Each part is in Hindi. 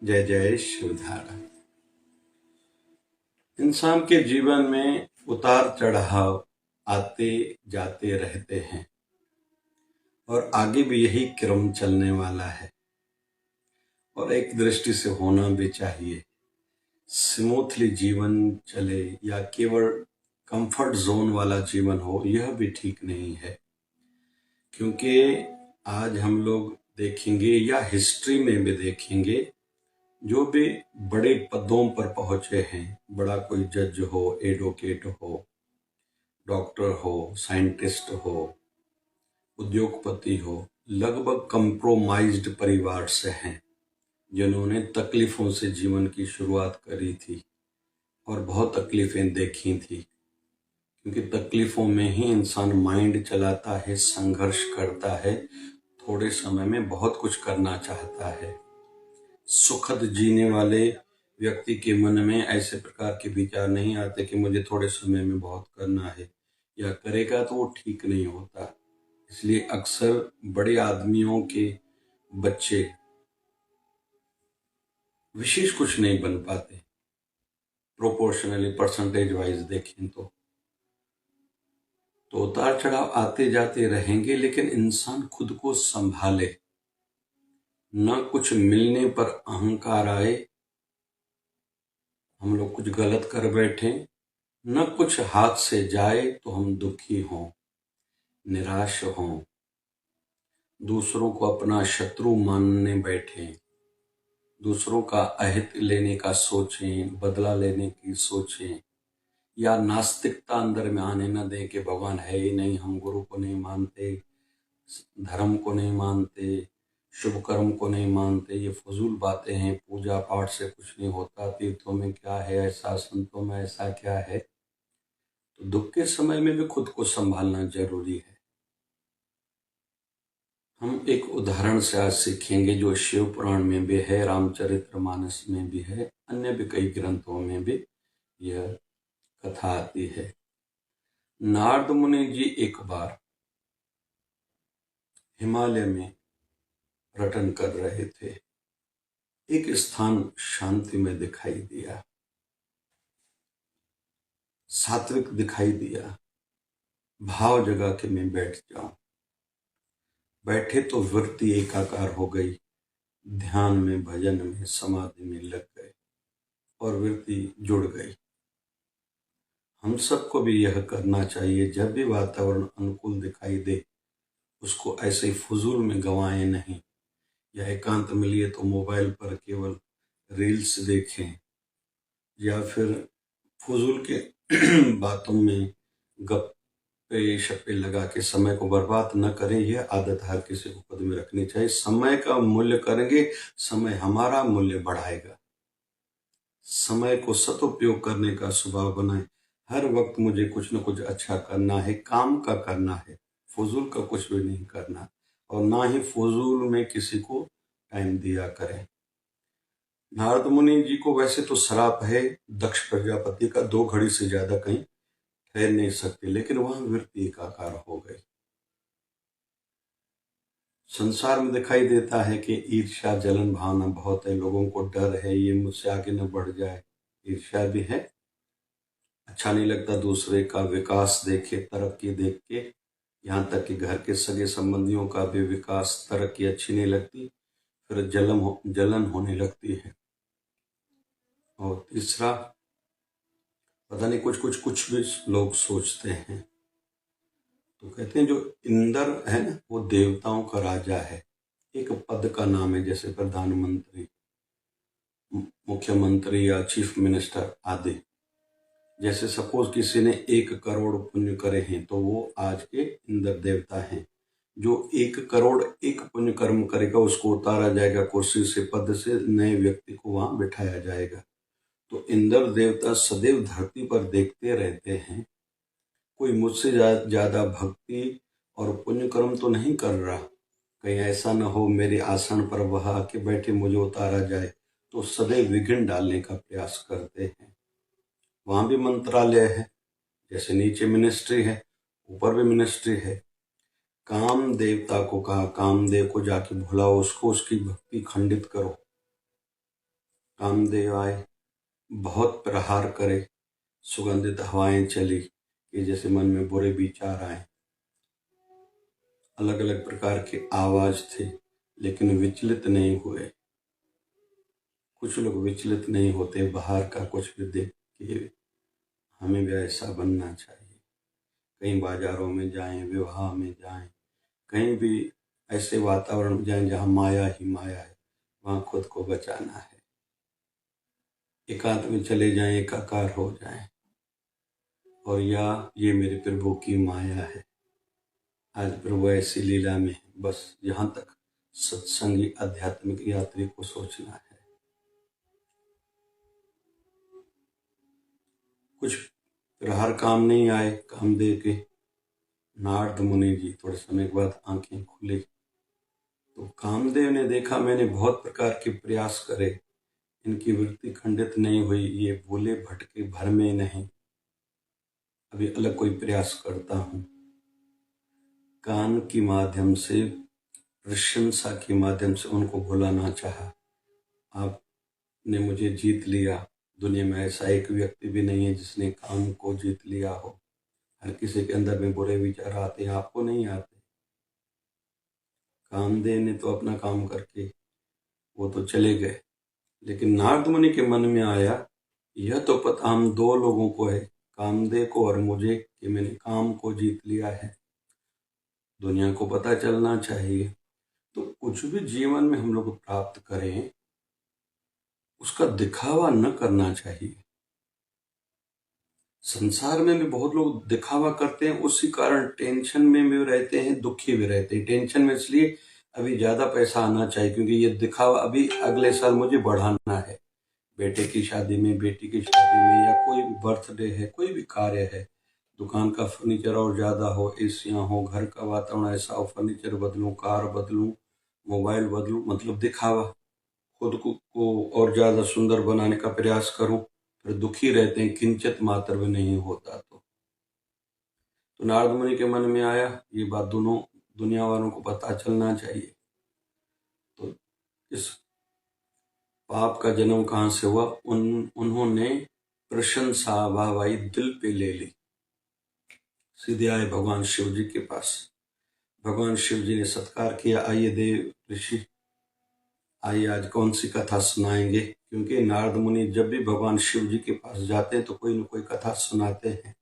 जय जय शिवधारा। इंसान के जीवन में उतार चढ़ाव आते जाते रहते हैं और आगे भी यही क्रम चलने वाला है और एक दृष्टि से होना भी चाहिए। स्मूथली जीवन चले या केवल कंफर्ट जोन वाला जीवन हो, यह भी ठीक नहीं है। क्योंकि आज हम लोग देखेंगे या हिस्ट्री में भी देखेंगे, जो भी बड़े पदों पर पहुंचे हैं, बड़ा कोई जज हो, एडवोकेट हो, डॉक्टर हो, साइंटिस्ट हो, उद्योगपति हो, लगभग कंप्रोमाइज्ड परिवार से हैं, जिन्होंने तकलीफों से जीवन की शुरुआत करी थी और बहुत तकलीफें देखी थी। क्योंकि तकलीफों में ही इंसान माइंड चलाता है, संघर्ष करता है, थोड़े समय में बहुत कुछ करना चाहता है। सुखद जीने वाले व्यक्ति के मन में ऐसे प्रकार के विचार नहीं आते कि मुझे थोड़े समय में बहुत करना है, या करेगा तो वो ठीक नहीं होता। इसलिए अक्सर बड़े आदमियों के बच्चे विशेष कुछ नहीं बन पाते। प्रोपोर्शनली परसेंटेज वाइज देखें तो उतार चढ़ाव आते जाते रहेंगे, लेकिन इंसान खुद को संभाले, न कुछ मिलने पर अहंकार आए, हम लोग कुछ गलत कर बैठे, न कुछ हाथ से जाए तो हम दुखी हों, निराश हों, दूसरों को अपना शत्रु मानने बैठे, दूसरों का अहित लेने का सोचें, बदला लेने की सोचें, या नास्तिकता अंदर में आने न दें कि भगवान है ही नहीं, हम गुरु को नहीं मानते, धर्म को नहीं मानते, शुभ कर्म को नहीं मानते, ये फजूल बातें हैं, पूजा पाठ से कुछ नहीं होता, तीर्थों में क्या है ऐसा, संतों में ऐसा क्या है। तो दुख के समय में भी खुद को संभालना जरूरी है। हम एक उदाहरण से आज सीखेंगे, जो शिव पुराण में भी है, रामचरितमानस में भी है, अन्य भी कई ग्रंथों में भी यह कथा आती है। नारद मुनि जी एक बार हिमालय में पर्यटन कर रहे थे। एक स्थान शांति में दिखाई दिया, सात्विक दिखाई दिया, भाव जगा के मैं बैठ जाऊं। बैठे तो वृत्ति एकाकार हो गई, ध्यान में, भजन में, समाधि में लग गए और वृत्ति जुड़ गई। हम सबको भी यह करना चाहिए। जब भी वातावरण अनुकूल दिखाई दे, उसको ऐसे ही फजूल में गंवाएं नहीं, या एकांत मिलिए तो मोबाइल पर केवल रील्स देखें, या फिर फजूल के बातों में गप्पे शप्पे लगा के समय को बर्बाद न करें। यह आदत हर किसी को खुद में रखनी चाहिए। समय का मूल्य करेंगे, समय हमारा मूल्य बढ़ाएगा। समय को सदुपयोग करने का स्वभाव बनाएं। हर वक्त मुझे कुछ न कुछ अच्छा करना है, काम का करना है, फजूल का कुछ भी नहीं करना, और ना ही फजूल में किसी को टाइम दिया करें। नारद मुनि जी को वैसे तो श्राप है दक्ष प्रजापति का, 2 घड़ी से ज्यादा कहीं ठहर नहीं सकते, लेकिन वहां वृत्ति एकाकार हो गई। संसार में दिखाई देता है कि ईर्ष्या जलन भावना बहुत है, लोगों को डर है ये मुझसे आगे न बढ़ जाए, ईर्ष्या भी है। अच्छा नहीं लगता दूसरे का विकास देखे, तरक्की देख के, यहाँ तक कि घर के सगे संबंधियों का भी विकास, तरक्की अच्छी नहीं लगती, फिर जलन होने लगती है। और तीसरा, पता नहीं कुछ भी लोग सोचते हैं। तो कहते हैं जो इंद्र है ना, वो देवताओं का राजा है। एक पद का नाम है, जैसे प्रधानमंत्री, मुख्यमंत्री या चीफ मिनिस्टर आदि। जैसे सपोज किसी ने 1 करोड़ पुण्य करे हैं, तो वो आज के इंद्र देवता हैं। जो 1 करोड़ 1 पुण्य कर्म करेगा, उसको उतारा जाएगा कुर्सी से, पद से, नए व्यक्ति को वहां बिठाया जाएगा। तो इंद्र देवता सदैव धरती पर देखते रहते हैं, कोई मुझसे ज्यादा भक्ति और पुण्य कर्म तो नहीं कर रहा, कहीं ऐसा न हो मेरे आसन पर वह आके बैठे, मुझे उतारा जाए। तो सदैव विघ्न डालने का प्रयास करते हैं। वहां भी मंत्रालय है, जैसे नीचे मिनिस्ट्री है, ऊपर भी मिनिस्ट्री है। काम देवता को कहा, कामदेव को जाके भुलाओ, उसको उसकी भक्ति खंडित करो। कामदेव आए, बहुत प्रहार करे, सुगंधित हवाएं चली कि जैसे मन में बुरे विचार आए। अलग अलग प्रकार के आवाज थे, लेकिन विचलित नहीं हुए। कुछ लोग विचलित नहीं होते, बाहर का कुछ भी देख के हमें भी ऐसा बनना चाहिए। कहीं बाजारों में जाएं, विवाह में जाएं, कहीं भी ऐसे वातावरण में जाएं जहां माया ही माया है, वहां खुद को बचाना है। एकांत में चले जाएं, एकाकार हो जाएं, और या ये मेरे प्रभु की माया है। आज प्रभु ऐसी लीला में है, बस यहाँ तक सत्संगी आध्यात्मिक यात्री को सोचना है। कुछ प्रहार काम नहीं आए कामदेव के। नारद मुनि जी थोड़े समय के बाद आंखें खुली तो कामदेव ने देखा मैंने बहुत प्रकार के प्रयास करे, इनकी वृत्ति खंडित नहीं हुई, ये भूले भटके भर में नहीं, अभी अलग कोई प्रयास करता हूं। कान के माध्यम से, प्रशंसा के माध्यम से उनको भुलाना चाहा। आपने मुझे जीत लिया। दुनिया में ऐसा एक व्यक्ति भी नहीं है जिसने काम को जीत लिया हो। हर किसी के अंदर में बुरे विचार आते हैं, आपको नहीं आते। कामदेव ने तो अपना काम करके वो तो चले गए, लेकिन नारद मुनि के मन में आया, यह तो पता हम दो लोगों को है, कामदेव को और मुझे, कि मैंने काम को जीत लिया है। दुनिया को पता चलना चाहिए। तो कुछ भी जीवन में हम लोग प्राप्त करें, उसका दिखावा न करना चाहिए। संसार में भी बहुत लोग दिखावा करते हैं, उसी कारण टेंशन में भी रहते हैं, दुखी भी रहते हैं। टेंशन में इसलिए अभी ज्यादा पैसा आना चाहिए, क्योंकि ये दिखावा अभी अगले साल मुझे बढ़ाना है। बेटे की शादी में, बेटी की शादी में, या कोई भी बर्थडे है, कोई भी कार्य है, दुकान का फर्नीचर और ज्यादा हो, एसियां हो, घर का वातावरण ऐसा हो, फर्नीचर बदलूं, कार बदलूं, मोबाइल बदलूं, मतलब दिखावा। खुद को और ज्यादा सुंदर बनाने का प्रयास करूं, फिर दुखी रहते हैं, किंचित मात्र भी नहीं होता। तो नारद मुनि के मन में आया, ये बात दोनों दुनिया वालों को पता चलना चाहिए। तो इस पाप का जन्म कहाँ से हुआ? उन्होंने प्रशंसा वाहवाही दिल पे ले ली। सीधे आए भगवान शिव जी के पास। भगवान शिव जी ने सत्कार किया, आइए देव ऋषि, आइए आज कौन सी कथा सुनाएंगे। क्योंकि नारद मुनि जब भी भगवान शिव जी के पास जाते हैं तो कोई न कोई कथा सुनाते हैं।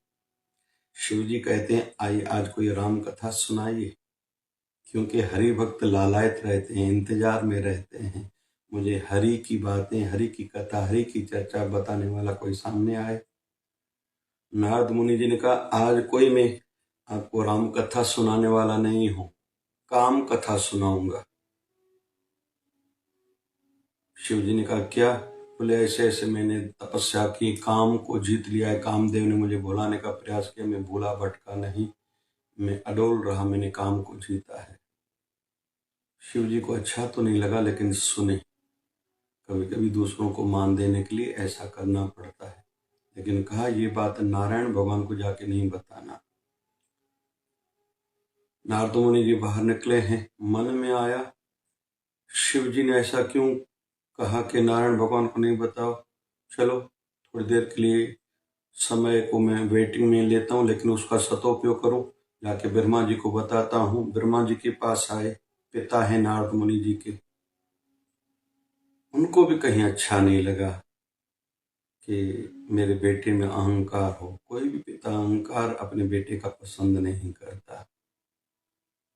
शिव जी कहते हैं, आइए आज कोई राम कथा सुनाइए, क्योंकि हरि भक्त लालायत रहते हैं, इंतजार में रहते हैं, मुझे हरि की बातें, हरि की कथा, हरि की चर्चा बताने वाला कोई सामने आए। नारद मुनि जी ने कहा, आज कोई मैं आपको राम कथा सुनाने वाला नहीं हूं, काम कथा सुनाऊंगा। शिव जी ने कहा, क्या? बोले, ऐसे ऐसे मैंने तपस्या की, काम को जीत लिया है, कामदेव ने मुझे भुलाने का प्रयास किया, मैं भूला भटका नहीं, मैं अडोल रहा, मैंने काम को जीता है। शिव जी को अच्छा तो नहीं लगा, लेकिन सुने। कभी कभी दूसरों को मान देने के लिए ऐसा करना पड़ता है, लेकिन कहा ये बात नारायण भगवान को जाके नहीं बताना। नारद मुनि जी बाहर निकले हैं, मन में आया शिव जी ने ऐसा क्यों कहा कि नारायण भगवान को नहीं बताओ। चलो थोड़ी देर के लिए समय को मैं वेटिंग में लेता हूँ, लेकिन उसका सदुपयोग करूँ, जाके ब्रह्मा जी को बताता हूँ। ब्रह्मा जी के पास आए, पिता है नारद मुनि जी के। उनको भी कहीं अच्छा नहीं लगा कि मेरे बेटे में अहंकार हो। कोई भी पिता अहंकार अपने बेटे का पसंद नहीं करता,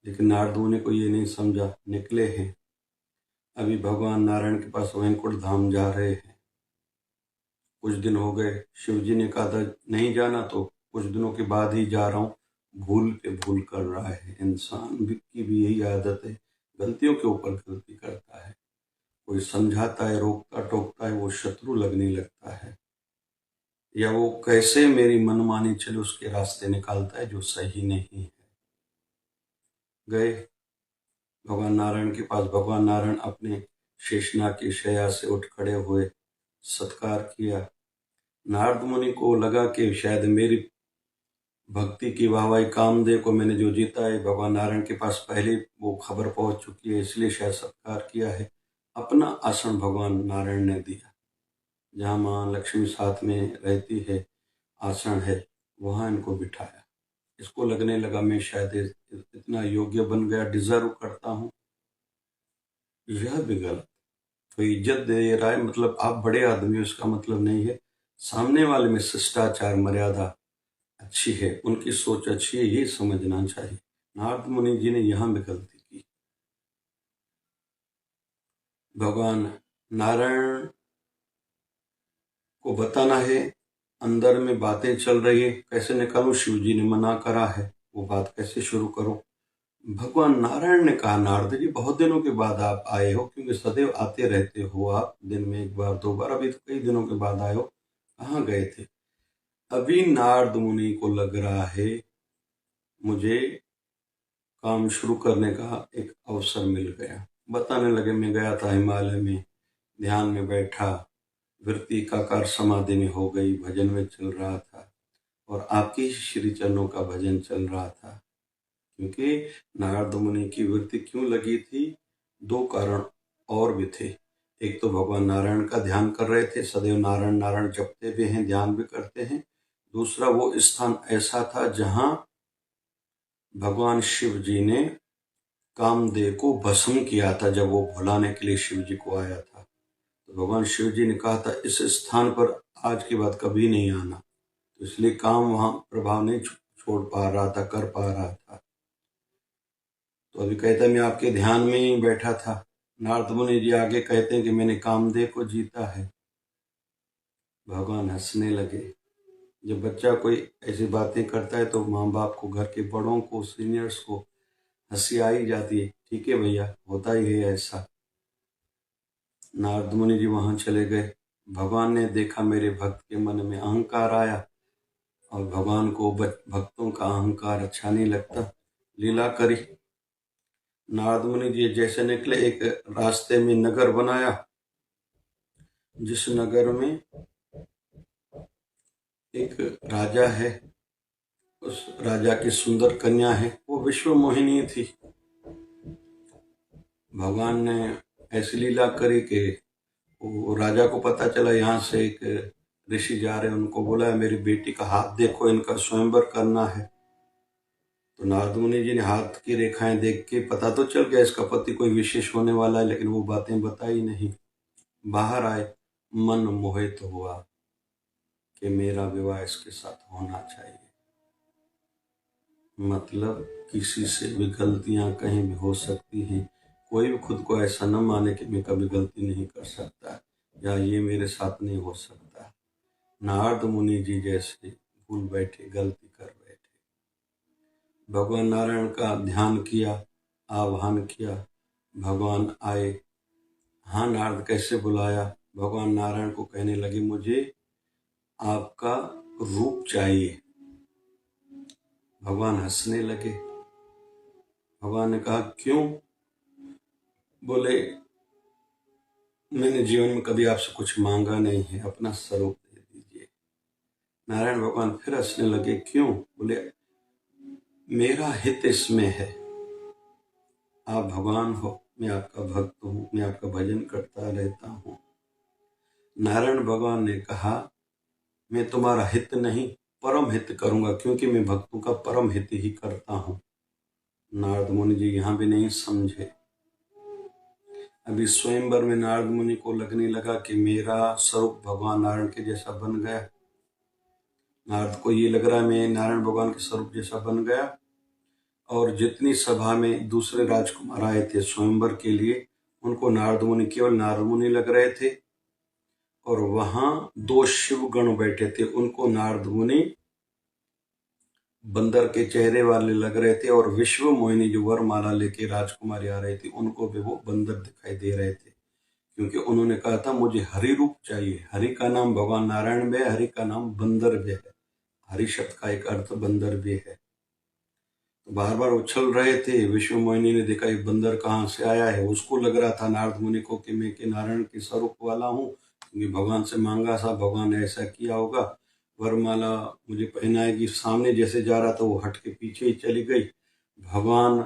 लेकिन नारद मुनि को ये नहीं समझा। निकले हैं, अभी भगवान नारायण के पास वैकुंठ धाम जा रहे हैं। कुछ दिन हो गए, शिव जी ने कहा था नहीं जाना, तो कुछ दिनों के बाद ही जा रहा हूँ। भूल पे भूल कर रहा है। इंसान की भी यही आदत है, गलतियों के ऊपर गलती करता है। कोई समझाता है, रोकता टोकता है, वो शत्रु लगने लगता है, या वो कैसे मेरी मनमानी चले उसके रास्ते निकालता है जो सही नहीं है। गए भगवान नारायण के पास। भगवान नारायण अपने शेषनाग की शैया से उठ खड़े हुए, सत्कार किया। नारद मुनि को लगा कि शायद मेरी भक्ति की वाहवाही, कामदेव को मैंने जो जीता है, भगवान नारायण के पास पहले वो खबर पहुंच चुकी है, इसलिए शायद सत्कार किया है। अपना आसन भगवान नारायण ने दिया। जहाँ माँ लक्ष्मी साथ में रहती है, आसन है, वहाँ इनको बिठाया। इसको लगने लगा मैं शायद इतना योग्य बन गया, डिजर्व करता हूँ। यह भी गलत। तो इज्जत दे रहा है मतलब आप बड़े आदमी हो, इसका मतलब नहीं है सामने वाले में शिष्टाचार मर्यादा अच्छी है, उनकी सोच अच्छी है, ये समझना चाहिए। नारद मुनि जी ने यहाँ भी गलती की। भगवान नारायण को बताना है अंदर में बातें चल रही है, कैसे निकालूं, शिव जी ने मना करा है, वो बात कैसे शुरू करूं। भगवान नारायण ने कहा, नारद जी बहुत दिनों के बाद आप आए हो, क्योंकि सदैव आते रहते हो आप, दिन में एक बार दो बार, अभी तो कई दिनों के बाद आए हो, कहाँ गए थे। अभी नारद मुनि को लग रहा है मुझे काम शुरू करने का एक अवसर मिल गया। बताने लगे मैं गया था हिमालय में, ध्यान में बैठा, वृत्ति एकाकार समाधि में हो गई, भजन में चल रहा था और आपके ही श्री चरणों का भजन चल रहा था। क्योंकि नारद मुनि की वृत्ति क्यों लगी थी, दो कारण और भी थे। एक तो भगवान नारायण का ध्यान कर रहे थे, सदैव नारायण नारायण जपते भी हैं, ध्यान भी करते हैं। दूसरा वो स्थान ऐसा था जहां भगवान शिव जी ने कामदेव को भस्म किया था, जब वो भुलाने के लिए शिव जी को आया था। तो भगवान शिव जी ने कहा था इस स्थान पर आज के बाद कभी नहीं आना, तो इसलिए काम वहां प्रभाव नहीं छोड़ पा रहा था, कर पा रहा था। तो अभी कहता है मैं आपके ध्यान में ही बैठा था। नारद मुनि जी आगे कहते हैं कि मैंने कामदेव को जीता है। भगवान हंसने लगे। जब बच्चा कोई ऐसी बातें करता है तो माँ बाप को, घर के बड़ों को, सीनियर्स को हंसी आ ही जाती है। ठीक है भैया, होता ही है ऐसा। नारद मुनि जी वहां चले गए। भगवान ने देखा मेरे भक्त के मन में अहंकार आया, और भगवान को भक्तों का अहंकार अच्छा नहीं लगता। लीला करी। नारद मुनि जी जैसे निकले, एक रास्ते में नगर बनाया, जिस नगर में एक राजा है, उस राजा की सुंदर कन्या है, वो विश्व मोहिनी थी। भगवान ने ऐसी लीला करी कि वो राजा को पता चला यहाँ से एक ऋषि जा रहे हैं, उनको बोला मेरी बेटी का हाथ देखो, इनका स्वयंवर करना है। तो नारद मुनि जी ने हाथ की रेखाएं देख के पता तो चल गया इसका पति कोई विशेष होने वाला है, लेकिन वो बातें बताई नहीं। बाहर आए, मन मोहित हुआ कि मेरा विवाह इसके साथ होना चाहिए। मतलब किसी से भी गलतियां कहीं भी हो सकती हैं। कोई भी खुद को ऐसा न माने कि मैं कभी गलती नहीं कर सकता या ये मेरे साथ नहीं हो सकता। नारद मुनि जी जैसे भूल बैठे, गलती कर बैठे। भगवान नारायण का ध्यान किया, आह्वान किया, भगवान आए। हाँ नारद, कैसे बुलाया। भगवान नारायण को कहने लगे मुझे आपका रूप चाहिए। भगवान हंसने लगे। भगवान ने कहा क्यों। बोले मैंने जीवन में कभी आपसे कुछ मांगा नहीं है, अपना स्वरूप दे दीजिए। नारायण भगवान फिर हंसने लगे। क्यों। बोले मेरा हित इसमें है, आप भगवान हो, मैं आपका भक्त हूं, मैं आपका भजन करता रहता हूं। नारायण भगवान ने कहा मैं तुम्हारा हित नहीं, परम हित करूंगा, क्योंकि मैं भक्तों का परम हित ही करता हूं। नारद मुनि जी यहां भी नहीं समझे। अभी स्वयंवर में नारद मुनि को लगने लगा कि मेरा स्वरूप भगवान नारायण के जैसा बन गया। नारद को ये लग रहा है मैं नारायण भगवान के स्वरूप जैसा बन गया। और जितनी सभा में दूसरे राजकुमार आए थे स्वयंवर के लिए, उनको नारद मुनि, केवल नारद मुनि लग रहे थे। और वहां दो शिव गण बैठे थे, उनको नारद मुनि बंदर के चेहरे वाले लग रहे थे। और विश्व मोहिनी जो वरमाला लेके राजकुमारी आ रही थी, उनको भी वो बंदर दिखाई दे रहे थे, क्योंकि उन्होंने कहा था मुझे हरि रूप चाहिए। हरि का नाम भगवान नारायण भी है, हरि का नाम बंदर भी है। हरि शब्द का एक अर्थ बंदर भी है। तो बार बार उछल रहे थे। विश्व मोहिनी ने देखा ये बंदर कहाँ से आया है। उसको लग रहा था नारद मुनि को कि मैं के नारायण के स्वरूप वाला हूँ, क्योंकि भगवान से मांगा था, भगवान ने ऐसा किया होगा, वरमाला मुझे पहनाएगी। सामने जैसे जा रहा था वो हट के पीछे ही चली गई। भगवान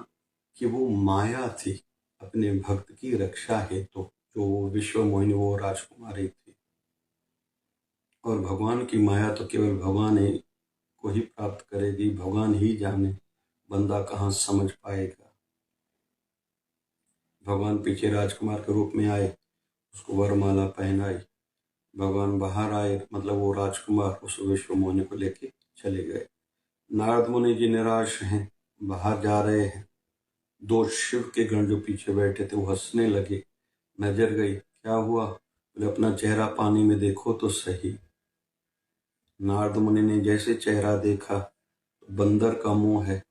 की वो माया थी अपने भक्त की रक्षा हेतु, तो जो विश्व मोहिनी वो राजकुमारी थी। और भगवान की माया तो केवल भगवान ही को ही प्राप्त करेगी, भगवान ही जाने, बंदा कहाँ समझ पाएगा। भगवान पीछे राजकुमार के रूप में आए, उसको वरमाला पहनाई, भगवान बाहर आए, मतलब वो राजकुमार उस विश्व मोहिनी को लेके चले गए। नारद मुनि जी निराश हैं, बाहर जा रहे हैं। दो शिव के गण जो पीछे बैठे थे वो हंसने लगे, नजर गई, क्या हुआ? बोले अपना चेहरा पानी में देखो तो सही। नारद मुनि ने जैसे चेहरा देखा तो बंदर का मुंह है।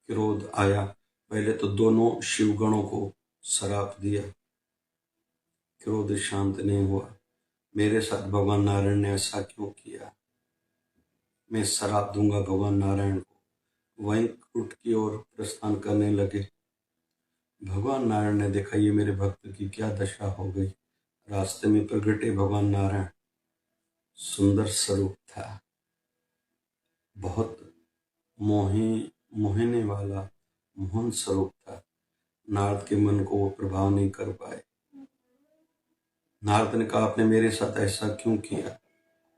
क्रोध आया, पहले तो दोनों शिवगणों को श्राप दिया, क्रोध शांत नहीं हुआ। मेरे साथ भगवान नारायण ने ऐसा क्यों किया? मैं श्राप दूंगा भगवान नारायण को। वैकुंठ की ओर प्रस्थान करने लगे। भगवान नारायण ने देखा ये मेरे भक्त की क्या दशा हो गई। रास्ते में प्रगटे भगवान नारायण, सुंदर स्वरूप था, बहुत मोहने वाला मोहन स्वरूप था। नारद के मन को वो प्रभाव नहीं कर पाए। नारद ने कहा आपने मेरे साथ ऐसा क्यों किया?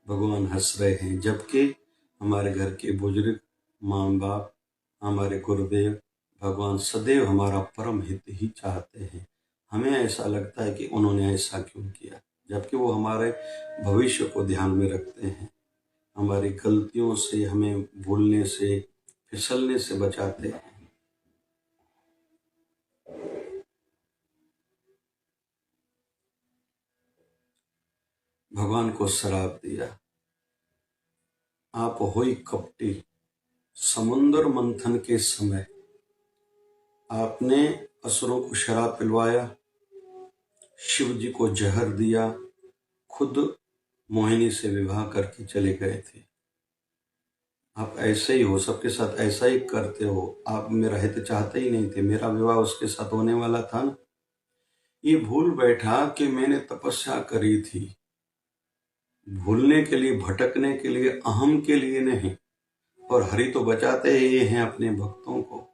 भगवान हंस रहे हैं, जबकि हमारे घर के बुजुर्ग, माँ बाप, हमारे गुरुदेव, भगवान सदैव हमारा परम हित ही चाहते हैं। हमें ऐसा लगता है कि उन्होंने ऐसा क्यों किया, जबकि वो हमारे भविष्य को ध्यान में रखते हैं, हमारी गलतियों से, हमें भूलने से, फिसलने से बचाते हैं। भगवान को श्राप दिया, आप होई कपटी। समुद्र मंथन के समय आपने असुरों को शराब पिलवाया, शिव जी को जहर दिया, खुद मोहिनी से विवाह करके चले गए थे। आप ऐसे ही हो, सबके साथ ऐसा ही करते हो। आप मेरा हित चाहते ही नहीं थे, मेरा विवाह उसके साथ होने वाला था ना। ये भूल बैठा कि मैंने तपस्या करी थी, भूलने के लिए, भटकने के लिए, अहम के लिए नहीं। और हरि तो बचाते ही हैं अपने भक्तों को।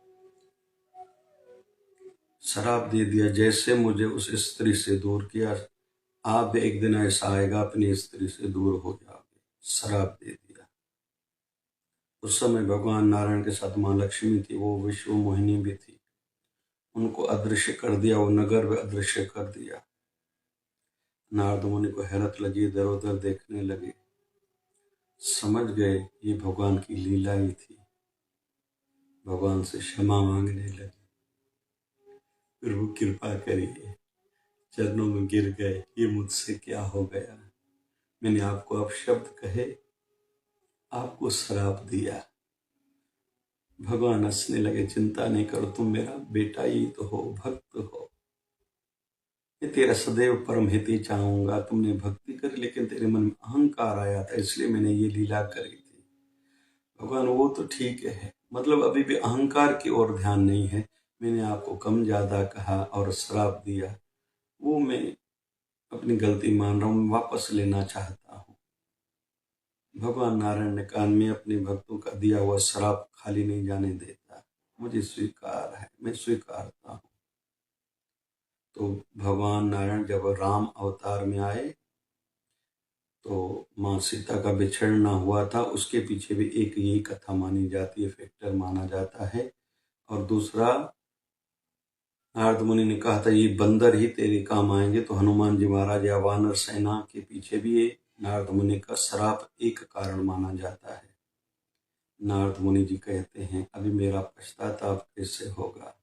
शराब दे दिया, जैसे मुझे उस स्त्री से दूर किया, आप एक दिन ऐसा आएगा अपनी स्त्री से दूर हो जाओगे। शराब दे दिया। उस समय भगवान नारायण के साथ माँ लक्ष्मी थी, वो विश्व मोहिनी भी थी, उनको अदृश्य कर दिया, वो नगर में अदृश्य कर दिया। नारद मुनि को हैरत लगी, इधर उधर देखने लगे, समझ गए ये भगवान की लीला ही थी। भगवान से क्षमा मांगने लगे, प्रभु कृपा करिए, चरणों में गिर गए, ये मुझसे क्या हो गया? मैंने आपको अपशब्द कहे, आपको श्राप दिया। भगवान हंसने लगे, चिंता नहीं करो, तुम मेरा बेटा ही तो हो, भक्त हो, मैं तेरा सदैव परम हित ही चाहूंगा। तुमने भक्ति करी, लेकिन तेरे मन में अहंकार आया था, इसलिए मैंने ये लीला करी थी। भगवान वो तो ठीक है, मतलब अभी भी अहंकार की ओर ध्यान नहीं है। मैंने आपको कम ज्यादा कहा और श्राप दिया, वो मैं अपनी गलती मान रहा हूँ, वापस लेना चाहता हूँ। भगवान नारायण ने कहा मैं अपने भक्तों का दिया हुआ श्राप खाली नहीं जाने देता, मुझे स्वीकार है, मैं स्वीकारता हूँ। तो भगवान नारायण जब राम अवतार में आए तो माँ सीता का बिछड़ना हुआ था, उसके पीछे भी एक यही कथा मानी जाती है, फैक्टर माना जाता है। और दूसरा, नारद मुनि ने कहा था ये बंदर ही तेरे काम आएंगे, तो हनुमान जी महाराज या वानर सेना के पीछे भी ये नारद मुनि का श्राप एक कारण माना जाता है। नारद मुनि जी कहते हैं अभी मेरा पश्चाताप कैसे होगा,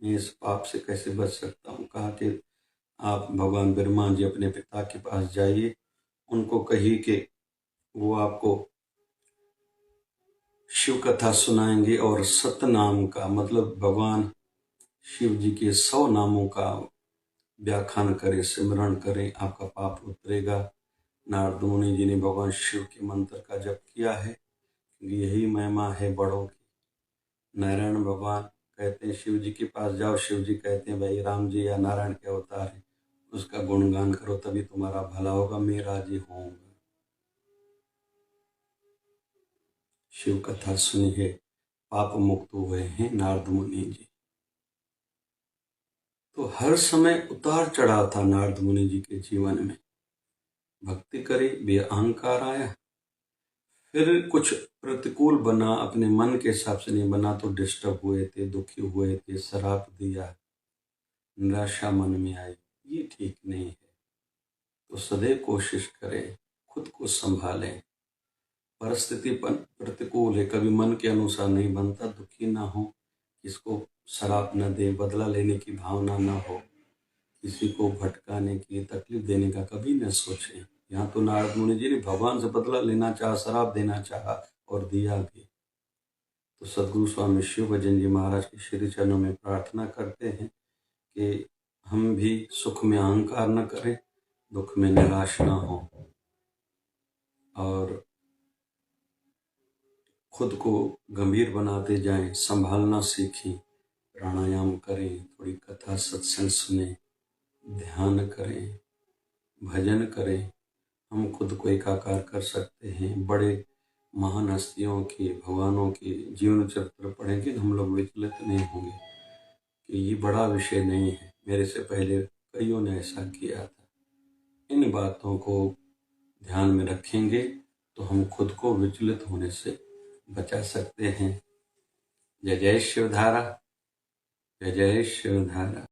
मैं इस पाप से कैसे बच सकता हूँ। कहा कि आप भगवान ब्रह्मा जी अपने पिता के पास जाइए, उनको कहिए कि वो आपको शिव कथा सुनाएंगे और सतनाम का मतलब भगवान शिव जी के 100 नामों का व्याख्यान करें, सिमरण करें, आपका पाप उतरेगा। नारद मुनि जी ने भगवान शिव के मंत्र का जप किया है, यही महिमा है बड़ों की। नारायण भगवान कहते हैं शिव जी के पास जाओ, शिव जी कहते हैं भाई राम जी या नारायण के अवतार है, उसका गुणगान करो तभी तुम्हारा भला होगा, मैं राजी होऊंगा। शिव कथा सुनी है, पाप मुक्त हुए हैं नारद मुनि जी। तो तो हर समय उतार चढ़ाव था नारद मुनि जी के जीवन में। भक्ति करी, भी अहंकार आया, फिर कुछ प्रतिकूल बना, अपने मन के हिसाब से नहीं बना तो डिस्टर्ब हुए थे, दुखी हुए थे, शराब दिया, निराशा मन में आई। ये ठीक नहीं है। तो सदैव कोशिश करें, खुद को संभालें। परिस्थिति प्रतिकूल है, कभी मन के अनुसार नहीं बनता, दुखी ना हो, किसको शराब न दे, बदला लेने की भावना ना हो, किसी को भटकाने की, तकलीफ देने का कभी न सोचें। यहाँ तो नारद मुनि जी ने भगवान से बदला लेना चाहा, शराब देना चाहा और दिया भी। तो सदगुरु स्वामी शिव भजन जी महाराज के श्री चरणों में प्रार्थना करते हैं कि हम भी सुख में अहंकार न करें, दुख में निराश ना हो, और खुद को गंभीर बनाते जाएं, संभालना सीखें, प्राणायाम करें, थोड़ी कथा सत्संग सुने, ध्यान करें, भजन करें। हम खुद को एकाकार कर सकते हैं। बड़े महान हस्तियों के, भगवानों के जीवन चरित्र पढ़ेंगे, हम लोग विचलित नहीं होंगे कि ये बड़ा विषय नहीं है, मेरे से पहले कईयों ने ऐसा किया था। इन बातों को ध्यान में रखेंगे तो हम खुद को विचलित होने से बचा सकते हैं। जय जय शिवधारा, जय जय शिवधारा।